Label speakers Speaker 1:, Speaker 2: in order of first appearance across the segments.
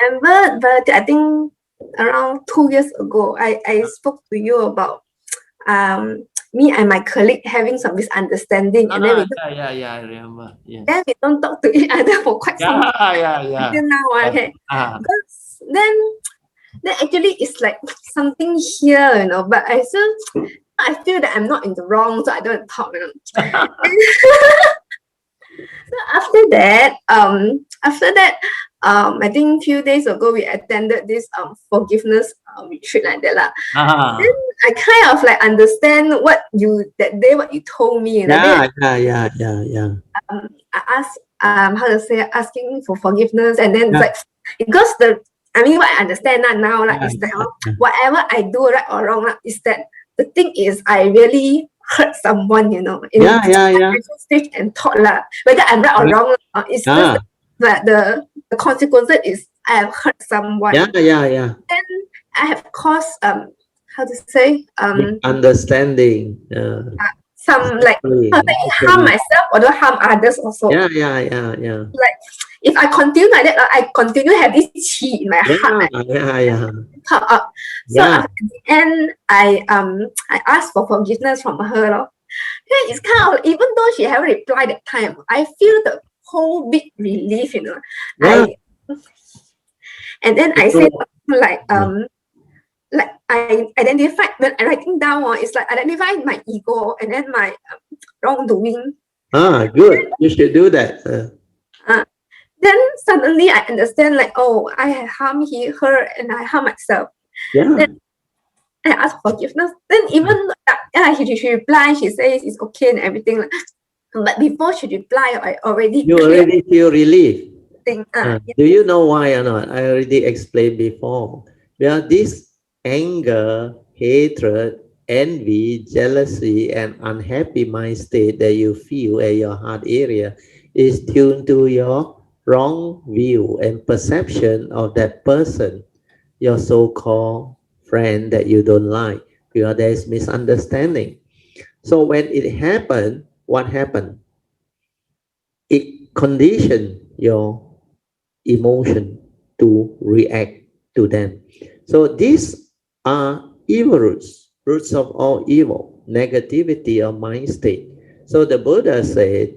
Speaker 1: remember, but I think around 2 years ago, I spoke to you about me and my colleague having some misunderstanding, and then
Speaker 2: I remember. Yes.
Speaker 1: then we don't talk to each other for quite some time
Speaker 2: Yeah.
Speaker 1: until now. Okay,
Speaker 2: Ah,
Speaker 1: because then actually it's like something here, you know. But I feel that I'm not in the wrong, so I don't talk. You know. So I think a few days ago we attended this forgiveness retreat like that lah. Then I kind of like understand what you told me. You know, I asked how to say asking for forgiveness, and then it's like because what I understand now like is that whatever I do right or wrong is that the thing is I really hurt someone, you know, in stage and thought lah, whether I'm right or wrong, it's just that the consequences is I have hurt someone. Then I have caused how to say
Speaker 2: understanding.
Speaker 1: some like harm myself or don't harm others also. Like if I continue like that, I continue to have this chi in my heart. Pop up. So at the end, I asked for forgiveness from her. Yeah, it's kind of even though she haven't replied that time, I feel the whole big relief, you know. And then I said like I identified when I writing down it's like identify my ego and then my wrongdoing.
Speaker 2: Good. You should do that.
Speaker 1: Then suddenly I understand like, oh, I have harmed her and I harm myself. Then I ask forgiveness. Then even she replied, she says it's okay and everything. But before she replied, I already
Speaker 2: feel relief. Do you know why or not? I already explained before. Well, this anger, hatred, envy, jealousy, and unhappy mind state that you feel at your heart area is tuned to your wrong view and perception of that person, your so-called friend that you don't like, because there is misunderstanding. So when it happened, what happened? It conditioned your emotion to react to them. So these are evil roots of all evil, negativity or mind state. So the Buddha said,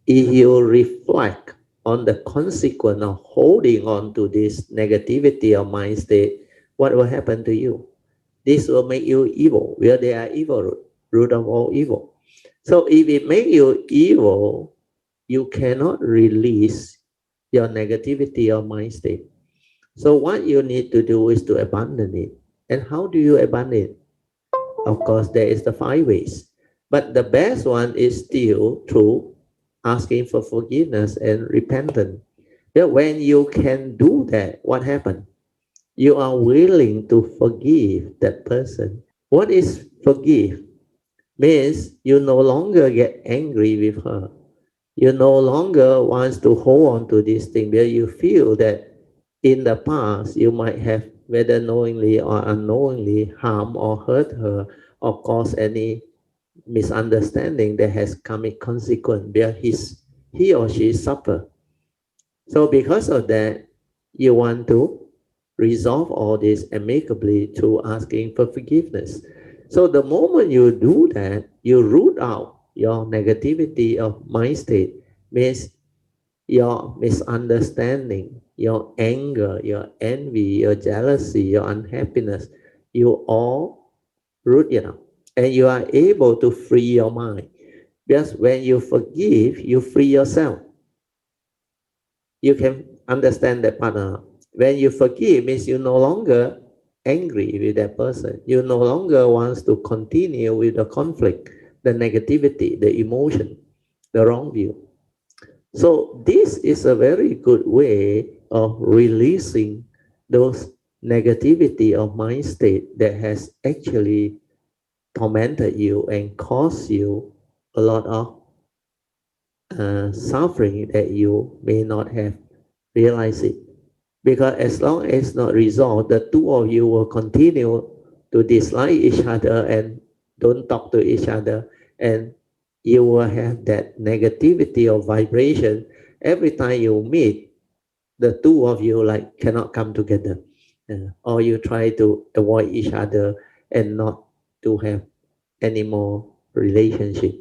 Speaker 2: if you reflect on the consequence of holding on to this negativity or mind state, what will happen to you? This will make you evil, where they are evil root of all evil. So if it makes you evil, you cannot release your negativity or mind state. So what you need to do is to abandon it. And how do you abandon it? Of course, there is the 5 ways. But the best one is still through asking for forgiveness and repentance. But when you can do that, what happens? You are willing to forgive that person. What is forgive? Means you no longer get angry with her. You no longer want to hold on to this thing where you feel that in the past you might have, whether knowingly or unknowingly, harm or hurt her or cause any misunderstanding that has karmic consequence where he or she suffer. So because of that, you want to resolve all this amicably through asking for forgiveness. So the moment you do that, you root out your negativity of mind state, means your misunderstanding, your anger, your envy, your jealousy, your unhappiness, you all root it out. And you are able to free your mind. Because when you forgive, you free yourself. You can understand that part now. When you forgive means you no longer angry with that person. You no longer wants to continue with the conflict, the negativity, the emotion, the wrong view. So this is a very good way of releasing those negativity of mind state that has actually tormented you and caused you a lot of suffering that you may not have realized it. Because as long as not resolved, the two of you will continue to dislike each other and don't talk to each other, and you will have that negativity of vibration every time you meet. the two of you like cannot come together, or you try to avoid each other and not to have any more relationship.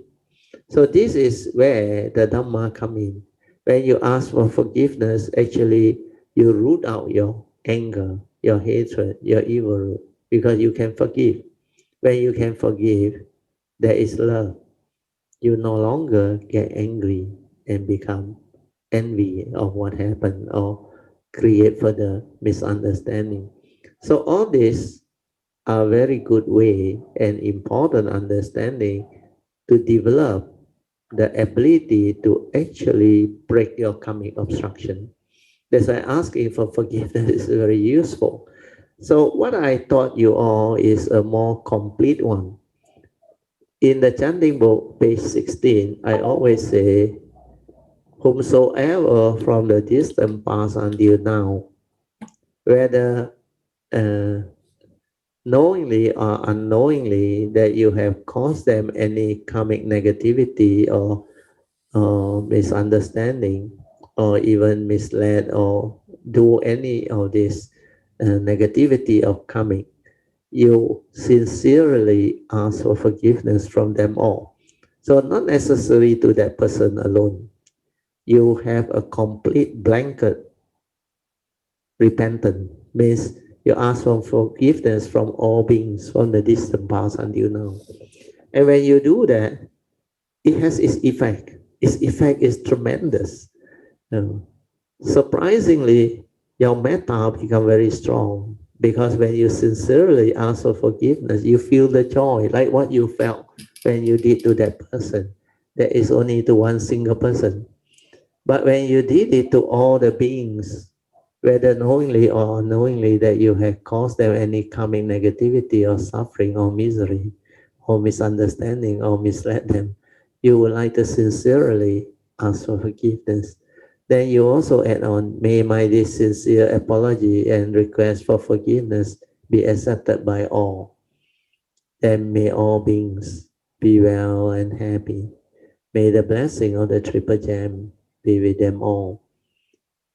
Speaker 2: So this is where the Dhamma come in. When you ask for forgiveness, actually you root out your anger, your hatred, your evil, because you can forgive. When you can forgive, there is love. You no longer get angry and become envy of what happened or create further misunderstanding. So all this are very good way and important understanding to develop the ability to actually break your karmic obstruction. That's why asking for forgiveness is very useful. So what I taught you all is a more complete one. In the chanting book, page 16, I always say, whomsoever from the distant past until now, whether uh, knowingly or unknowingly that you have caused them any karmic negativity or misunderstanding or even misled or do any of this negativity of karmic, you sincerely ask for forgiveness from them all. So not necessary to that person alone. You have a complete blanket repentance, means you ask for forgiveness from all beings from the distant past until now. And when you do that, it has its effect. Its effect is tremendous. Uh, Surprisingly, your metta become very strong because when you sincerely ask for forgiveness, you feel the joy like what you felt when you did to that person. That is only to one single person. But when you did it to all the beings, whether knowingly or unknowingly that you have caused them any coming negativity or suffering or misery or misunderstanding or misled them, you would like to sincerely ask for forgiveness. Then you also add on, may my this sincere apology and request for forgiveness be accepted by all. Then may all beings be well and happy. May the blessing of the Triple Gem be with them all.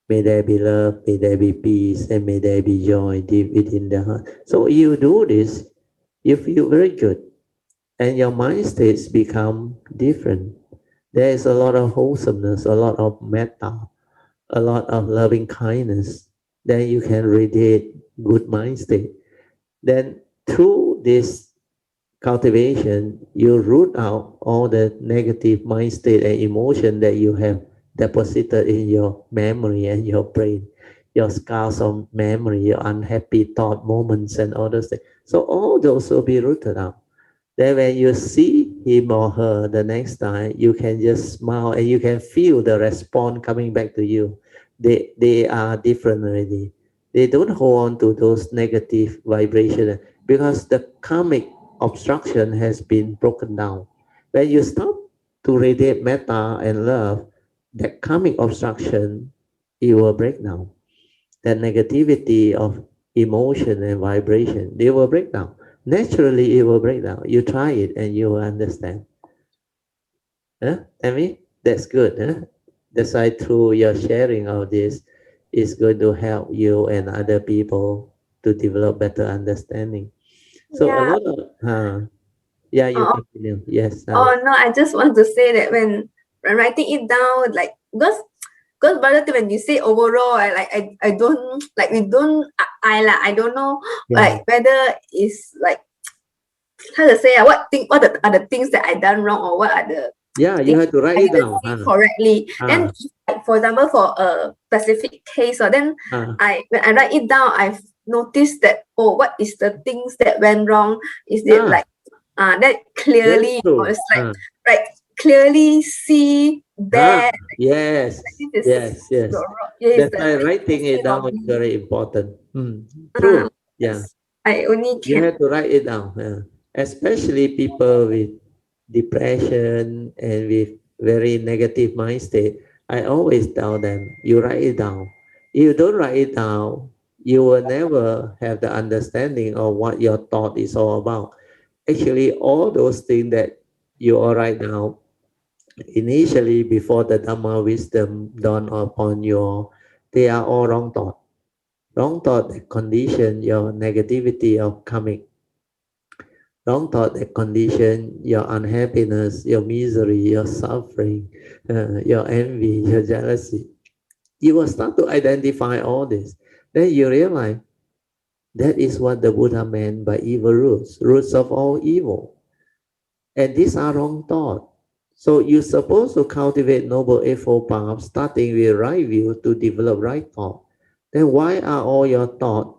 Speaker 2: May there be love, may there be peace, and may there be joy deep within the heart. So you do this, you feel very good, and your mind states become different. There is a lot of wholesomeness, a lot of metta, a lot of loving kindness. Then you can radiate good mind state. Then through this cultivation, you root out all the negative mind state and emotion that you have deposited in your memory and your brain, your scars of memory, your unhappy thought moments and all those things. So all those will be rooted out. Then when you see him or her the next time, you can just smile and you can feel the response coming back to you. They are different already. They don't hold on to those negative vibrations because the karmic obstruction has been broken down. When you stop to radiate metta and love, that karmic obstruction, it will break down. That negativity of emotion and vibration, they will break down. Naturally, it will break down. You try it and you will understand. Huh? Amy, that's good. Huh? That's why through your sharing of this is going to help you and other people to develop better understanding. So a
Speaker 1: Yeah.
Speaker 2: lot of, yeah, you
Speaker 1: Oh,
Speaker 2: continue. Yes.
Speaker 1: oh no, I just want to say that when writing it down, like because brother, when you say overall, I don't like we don't I don't know
Speaker 2: Yeah.
Speaker 1: like whether it's like how to say are the things that I done wrong or what are the
Speaker 2: Yeah, you
Speaker 1: things
Speaker 2: have to write
Speaker 1: I
Speaker 2: it
Speaker 1: didn't
Speaker 2: down.
Speaker 1: see correctly. Then
Speaker 2: Ah,
Speaker 1: like, for example for a specific case or then
Speaker 2: ah,
Speaker 1: I when I write it down I've noticed that oh what is the things that went wrong? Is it
Speaker 2: ah,
Speaker 1: like that
Speaker 2: very
Speaker 1: clearly or
Speaker 2: true.
Speaker 1: it's like clearly see that
Speaker 2: Yes,
Speaker 1: this is
Speaker 2: yes, yes.
Speaker 1: the wrong yes
Speaker 2: That's
Speaker 1: the
Speaker 2: why
Speaker 1: thing
Speaker 2: writing it
Speaker 1: instead
Speaker 2: down
Speaker 1: of
Speaker 2: is
Speaker 1: me.
Speaker 2: very important. True. Yeah.
Speaker 1: Yes, I only
Speaker 2: You
Speaker 1: can
Speaker 2: have to write it down, especially people with depression and with very negative mind state. I always tell them, you write it down. If you don't write it down, you will never have the understanding of what your thought is all about. Actually, all those things that you all write down initially before the Dhamma wisdom dawned upon your they are all wrong thought. Wrong thought that condition your negativity of karmic. Wrong thought that condition your unhappiness, your misery, your suffering, your envy, your jealousy. You will start to identify all this. Then you realize that is what the Buddha meant by evil roots, roots of all evil. And these are wrong thoughts. So you're supposed to cultivate noble eightfold paths, starting with right view to develop right thought. Then why are all your thoughts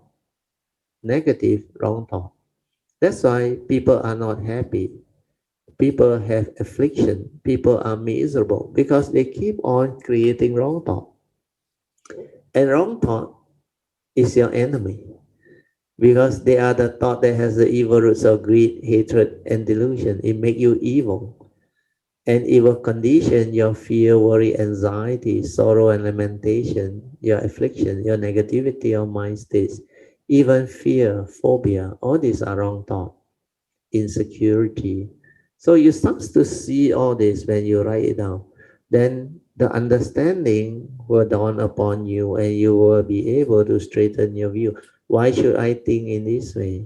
Speaker 2: negative, wrong thought? That's why people are not happy. People have affliction. People are miserable because they keep on creating wrong thought. And wrong thought is your enemy because they are the thought that has the evil roots of greed, hatred, and delusion. It make you evil. And it will condition your fear, worry, anxiety, sorrow, and lamentation, your affliction, your negativity of mind states, even fear, phobia. All these are wrong thoughts. Insecurity. So you start to see all this when you write it down. Then the understanding will dawn upon you and you will be able to straighten your view. Why should I think in this way?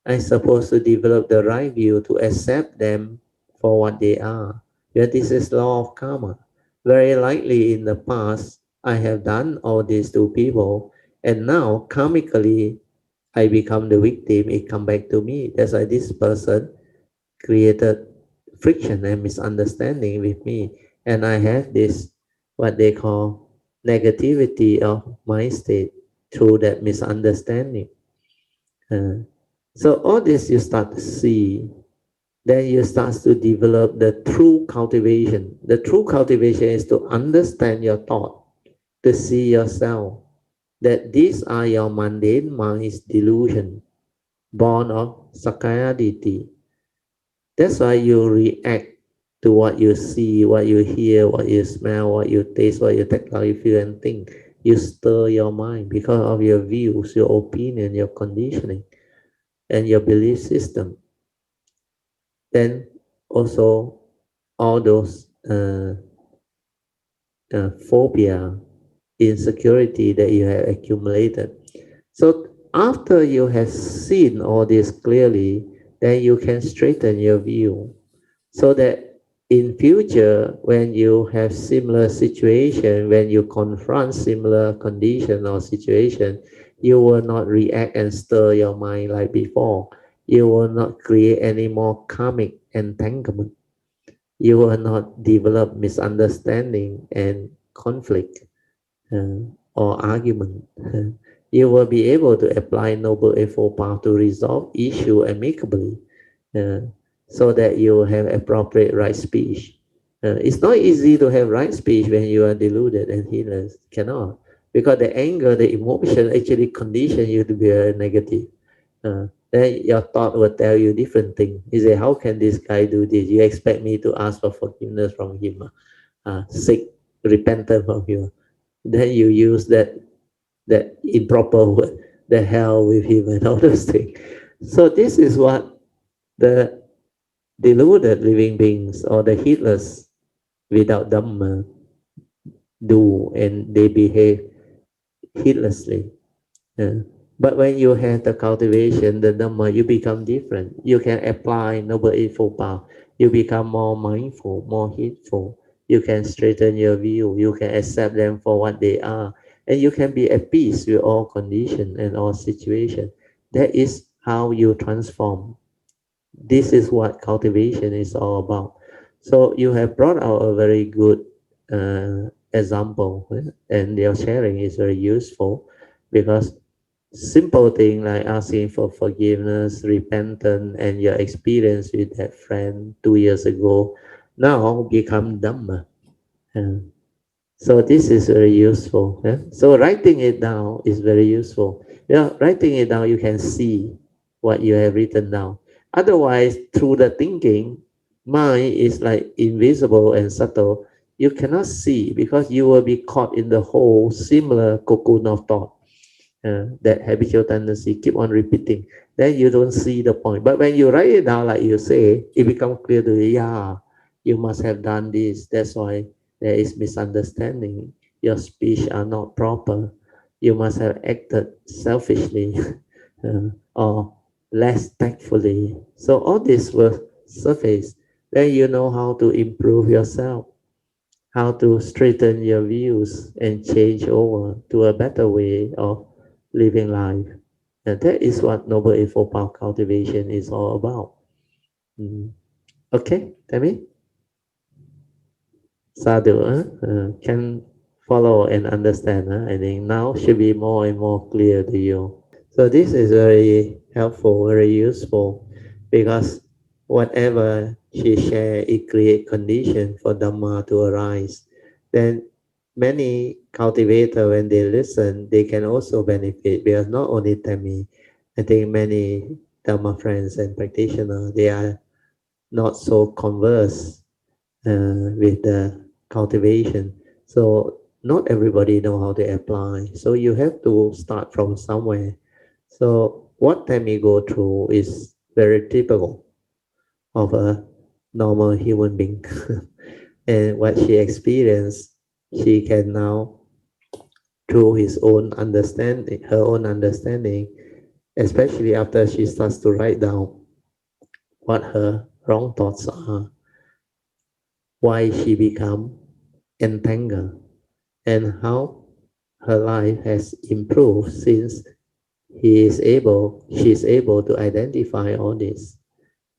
Speaker 2: I'm supposed to develop the right view to accept them for what they are. Yeah, this is law of karma. Very likely in the past, I have done all this to people, and now karmically, I become the victim. It come back to me. That's why this person created friction and misunderstanding with me, and I have this what they call negativity of my state through that misunderstanding. Uh, so all this you start to see, then you start to develop the true cultivation. The true cultivation is to understand your thought, to see yourself, that these are your mundane mind's delusion, born of Sakayaditi. That's why you react to what you see, what you hear, what you smell, what you taste, what you take, how you feel and think. You stir your mind because of your views, your opinion, your conditioning, and your belief system. Then also all those phobia, insecurity that you have accumulated. So after you have seen all this clearly, then you can straighten your view so that in future when you have similar situation, when you confront similar condition or situation, you will not react and stir your mind like before. You will not create any more karmic entanglement. You will not develop misunderstanding and conflict uh, or argument. You will be able to apply Noble Eightfold Path to resolve issue amicably, uh, so that you have appropriate right speech. It's not easy to have right speech when you are deluded and heedless. Cannot, because the anger, the emotion actually condition you to be negative. Then your thought will tell you different thing. You say, how can this guy do this? You expect me to ask for forgiveness from him, seek repentance from you. Then you use that improper word, the hell with him and all those things. So this is what the deluded living beings or the heedless without Dhamma do, and they behave heedlessly. Uh, but when you have the cultivation, the Dhamma, you become different. You can apply Noble Eightfold Path. You become more mindful, more heedful. You can straighten your view. You can accept them for what they are. And you can be at peace with all conditions and all situations. That is how you transform. This is what cultivation is all about. So you have brought out a very good example, and your sharing is very useful because simple thing like asking for forgiveness, repentance, and your experience with that friend 2 years ago now become Dhamma. Uh, so this is very useful. Yeah? So writing it down is very useful. Yeah, writing it down, you can see what you have written down. Otherwise, through the thinking, mind is like invisible and subtle. You cannot see because you will be caught in the whole similar cocoon of thought. That habitual tendency keep on repeating. Then you don't see the point. But when you write it down, like you say, it becomes clear to you. Yeah, you must have done this. That's why there is misunderstanding. your speech are not proper, you must have acted selfishly or less tactfully. So all this will surface. Then you know how to improve yourself, how to straighten your views and change over to a better way of living life. And that is what Noble Eightfold Path cultivation is all about. Mm. Okay, Tammy? Sadhu, can follow and understand. I think now should be more and more clear to you. So this is very helpful, very useful, because whatever she share, it create condition for Dhamma to arise. Then many cultivator, when they listen, they can also benefit, because not only Tammy, I think many Dhamma friends and practitioners, they are not so conversed with the cultivation. So not everybody know how to apply. So you have to start from somewhere. So what Tammy go through is very typical of a normal human being. And what she experienced, she can now, through his own understanding, her own understanding, especially after she starts to write down what her wrong thoughts are, why she become entangled, and how her life has improved since she is able to identify all this.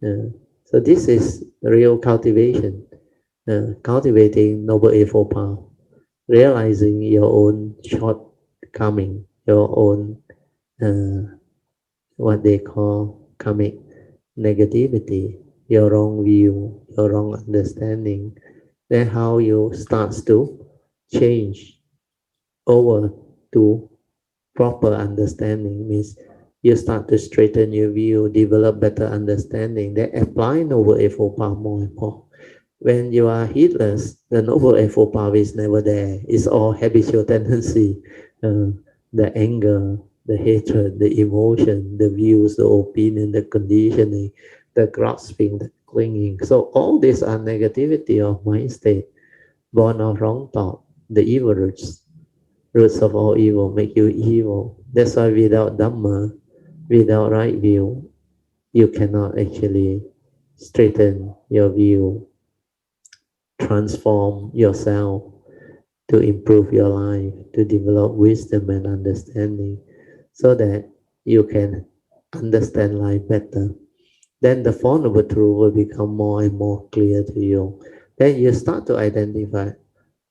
Speaker 2: So this is real cultivation, cultivating Noble Eightfold Path, realizing your own shortcoming, your own what they call karmic negativity, your wrong view, your wrong understanding. Then how you start to change over to proper understanding, means you start to straighten your view, develop better understanding, then apply Noble Eightfold Path more and more. When you are heedless, the Noble Eightfold Path is never there. It's all habitual tendency, the anger, the hatred, the emotion, the views, the opinion, the conditioning, the grasping, the clinging. So all these are negativity of mind state, born of wrong thought, the evil roots of all evil make you evil. That's why without Dhamma, without right view, you cannot actually straighten your view, transform yourself to improve your life, to develop wisdom and understanding so that you can understand life better. Then the Four Noble Truths will become more and more clear to you. Then you start to identify.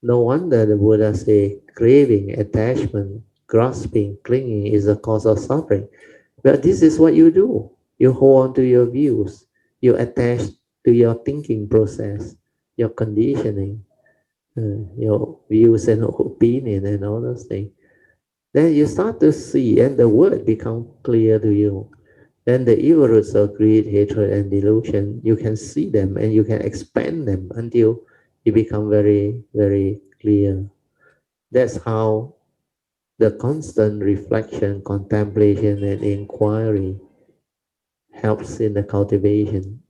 Speaker 2: No wonder the Buddha say craving, attachment, grasping, clinging is the cause of suffering. But this is what you do. You hold on to your views. You attach to your thinking process, your conditioning, your views and opinion and all those things. Then you start to see and the word become clear to you. Then the evil roots of greed, hatred, and delusion, you can see them and you can expand them until it become very, very clear. That's how the constant reflection, contemplation, and inquiry helps in the cultivation.